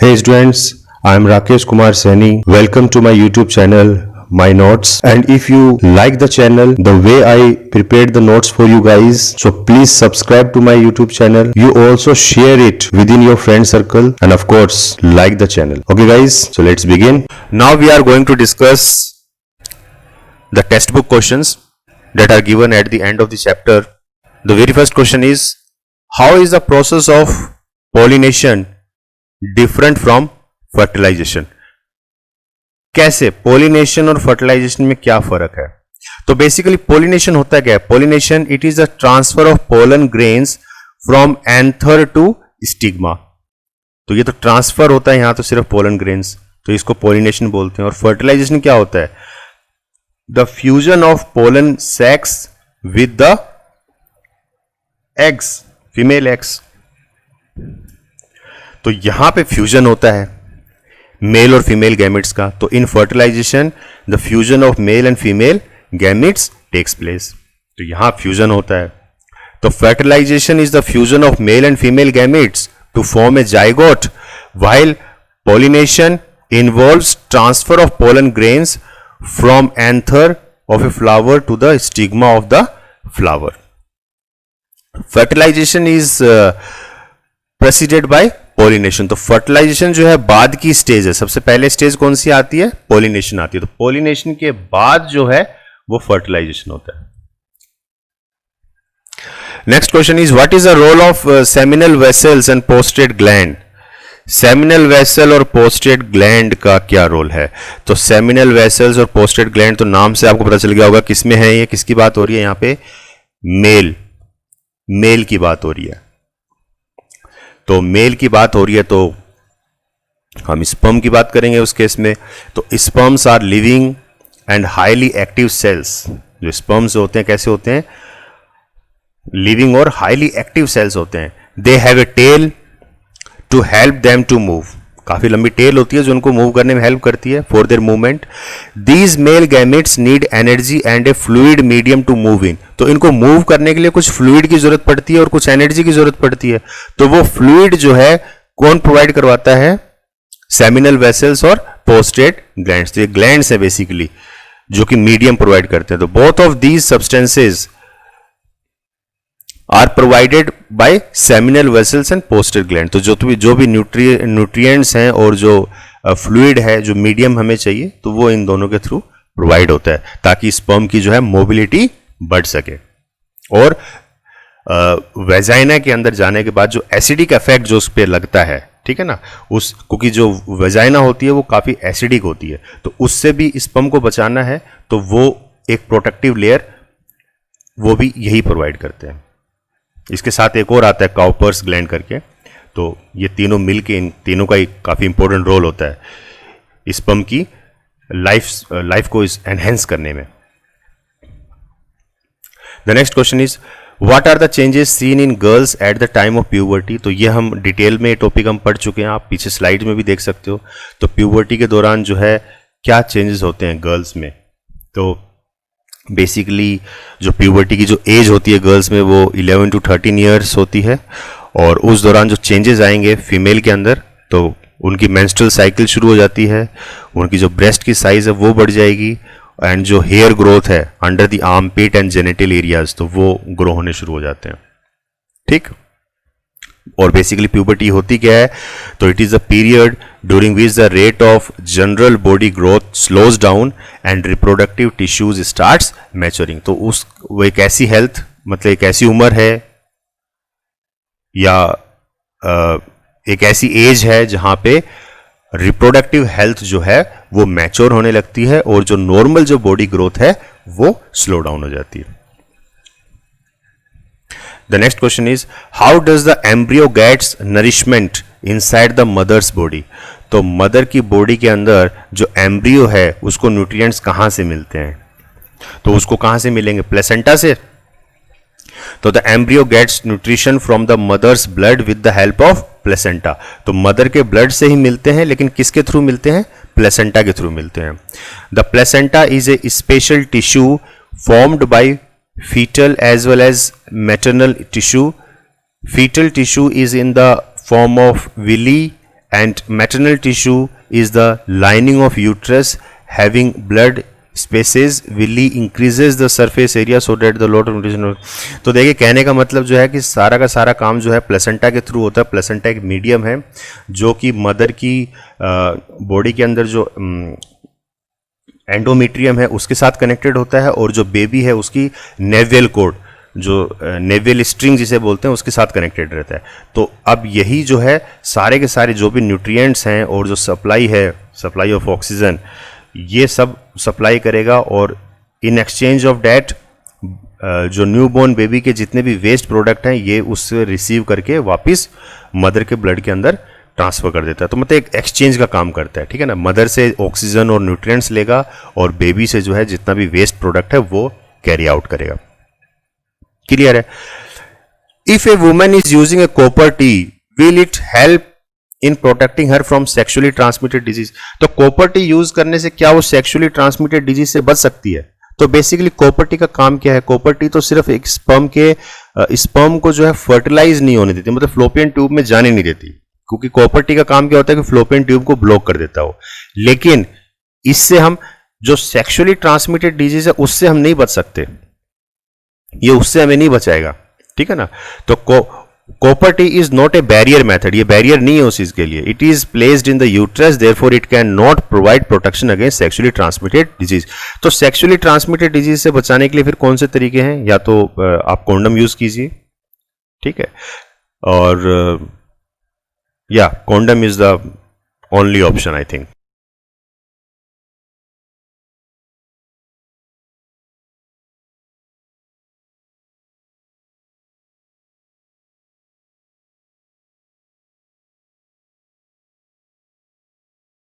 Hey students, I am Rakesh Kumar Saini. Welcome to my YouTube channel, My Notes. And if you like the channel, the way I prepared the notes for you guys, so please subscribe to my YouTube channel. You also share it within your friend circle and of course like the channel. Okay guys, so let's begin. Now we are going to discuss the textbook questions that are given at the end of the chapter. The very first question is, how is the process of pollination different from fertilisation? कैसे pollination और fertilisation में क्या फर्क है? तो basically pollination होता क्या है? Pollination it is a transfer of pollen grains from anther to stigma. तो ये तो ट्रांसफर होता है, यहां तो सिर्फ पोलन ग्रेन्स, तो इसको पोलिनेशन बोलते हैं. और फर्टिलाइजेशन क्या होता है? The fusion of pollen sacs with the eggs, female eggs. तो यहां पे फ्यूजन होता है मेल और फीमेल गैमेट्स का. तो in fertilization the fusion of male and female gametes takes place. तो यहां फ्यूजन होता है. तो fertilization is the fusion of male and female gametes to form a zygote, while pollination involves transfer of pollen grains from anther of a flower to the stigma of the flower. Fertilization is preceded by pollination. तो fertilization जो है बाद की stage है. सबसे पहले stage कौन सी आती है? पोलिनेशन आती है. तो पोलिनेशन के बाद जो है वो फर्टिलाइजेशन होता है. Next question is, what is the role of seminal vesicles and prostate gland? Seminal vesicle और पोस्टेड ग्लैंड का क्या रोल है? तो सेमिनल वेसल्स और पोस्टेड ग्लैंड, तो नाम से आपको पता चल गया होगा किसमें है ये, किसकी बात हो रही है यहां पे? मेल की बात हो रही है. तो मेल की बात हो रही है तो हम स्पर्म की बात करेंगे उस केस में. तो sperms are living and highly active cells. जो स्पर्म्स होते हैं कैसे होते हैं? लिविंग और हाईली एक्टिव सेल्स होते हैं. They have a tail to help them to move. काफी लंबी टेल होती है जो उनको मूव करने में हेल्प करती है for their movement. These male gametes need energy and a fluid medium to move in. तो इनको मूव करने के लिए कुछ फ्लूइड की जरूरत पड़ती है और कुछ एनर्जी की जरूरत पड़ती है. तो वो फ्लूइड जो है कौन प्रोवाइड करवाता है? सेमिनल वेसल्स और पोस्टेड ग्लैंड्स. तो ये ग्लैंड्स है बेसिकली जो कि मीडियम प्रोवाइड करते हैं. तो both of these substances are provided by seminal vesicles and prostate gland. तो जो भी न्यूट्रिएंट्स हैं और जो फ्लूइड है, जो मीडियम हमें चाहिए, तो वो इन दोनों के थ्रू प्रोवाइड होता है ताकि स्पर्म की जो है मोबिलिटी बढ़ सके. और वेजाइना के अंदर जाने के बाद जो एसिडिक इफेक्ट जो उस पर लगता है, ठीक है ना, उस क्योंकि जो वेजाइना होती है वो काफी एसिडिक होती है, तो उससे भी स्पर्म को बचाना है. तो वो एक प्रोटेक्टिव लेयर वो भी यही प्रोवाइड करते हैं. इसके साथ एक और आता है काउपर्स ग्लैंड करके. तो ये तीनों मिलके इन तीनों का एक काफी इंपॉर्टेंट रोल होता है स्पर्म की लाइफ को एनहेंस करने में. The next question is, what are the changes seen in girls at the time of puberty? तो ये हम डिटेल में टॉपिक हम पढ़ चुके हैं, आप पीछे स्लाइड में भी देख सकते हो. तो प्यूबर्टी के दौरान जो है क्या चेंजेस होते हैं गर्ल्स में? तो बेसिकली जो प्यूबर्टी की जो एज होती है गर्ल्स में वो 11 to 13 ईयर्स होती है. और उस दौरान जो चेंजेस आएंगे फीमेल के अंदर, तो उनकी मेंस्ट्रुअल साइकिल शुरू हो जाती है, उनकी जो ब्रेस्ट की साइज है वो बढ़ जाएगी, एंड जो हेयर ग्रोथ है under the armpit and genital areas, तो वो ग्रो होने शुरू हो जाते हैं. ठीक. और बेसिकली प्यूबर्टी होती क्या है? तो it is a period during which the rate of general body growth slows down and reproductive tissues starts maturing. तो वो एक ऐसी हेल्थ, मतलब एक ऐसी उम्र है या एक ऐसी एज है जहां पे रिप्रोडक्टिव हेल्थ जो है वो मैच्योर होने लगती है और जो नॉर्मल जो बॉडी ग्रोथ है वो स्लो डाउन हो जाती है. The next question is, how does the embryo gets nourishment inside the mother's body? तो मदर की बॉडी के अंदर जो एम्ब्रियो है उसको न्यूट्रिएंट्स कहाँ से मिलते हैं? तो उसको कहाँ से मिलेंगे? प्लेसेंटा से. तो the embryo gets nutrition from the mother's blood with the help of placenta. तो मदर के ब्लड से ही मिलते हैं, लेकिन किसके थ्रू मिलते हैं? प्लेसेंटा के थ्रू मिलते हैं. The placenta is a special tissue formed by fetal as well as maternal tissue. Fetal tissue is in the form of villi and maternal tissue is the lining of uterus having blood spaces will increases the surface area so that the lot of nutrition. तो देखिए कहने का मतलब जो है कि सारा का सारा काम जो है प्लेसेंटा के थ्रू होता है. प्लेसेंटा एक मीडियम है जो कि मदर की बॉडी के अंदर जो एंडोमेट्रियम है उसके साथ कनेक्टेड होता है और जो बेबी है उसकी नेवियल कोड जो नेवियल स्ट्रिंग जिसे बोलते हैं उसके साथ कनेक्टेड रहता है. तो अब यही जो है सारे के सारे जो भी न्यूट्रिएंट्स हैं और जो सप्लाई है, सप्लाई ऑफ ऑक्सीजन, ये सब सप्लाई करेगा और इन एक्सचेंज ऑफ डैट जो न्यूबॉर्न बेबी के जितने भी वेस्ट प्रोडक्ट हैं ये उससे रिसीव करके वापस मदर के ब्लड के अंदर ट्रांसफर कर देता है. तो मतलब एक एक्सचेंज का काम करता है, ठीक है ना. मदर से ऑक्सीजन और न्यूट्रिएंट्स लेगा और बेबी से जो है जितना भी वेस्ट प्रोडक्ट है वो कैरी आउट करेगा. क्लियर है. If a woman is using A copper T will it help in protecting her from sexually transmitted disease. तो कॉपर टी यूज करने से क्या वो सेक्सुअली ट्रांसमिटेड डिजीज से बच सकती है? तो बेसिकली कॉपर टी का काम क्या है? कॉपर टी तो सिर्फ एक स्पर्म को जो है फर्टिलाइज नहीं होने देती, मतलब फ्लोपियन ट्यूब में जाने नहीं देती, क्योंकि कॉपर टी का काम क्या होता है कि फ्लोपियन ट्यूब को ब्लॉक कर देता हो. लेकिन इससे हम जो सेक्सुअली ट्रांसमिटेड डिजीज है उससे हम नहीं बच सकते, ये उससे हमें नहीं बचाएगा, ठीक है ना. तो copper T is not a barrier method, ये बैरियर नहीं है उस चीज के लिए. It is placed in the uterus, therefore it can not provide protection against sexually transmitted disease. तो सेक्सुअली ट्रांसमिटेड डिजीज से बचाने के लिए फिर कौन से तरीके हैं? या तो आप कॉन्डम यूज कीजिए, ठीक है, और या condom is the only option I think.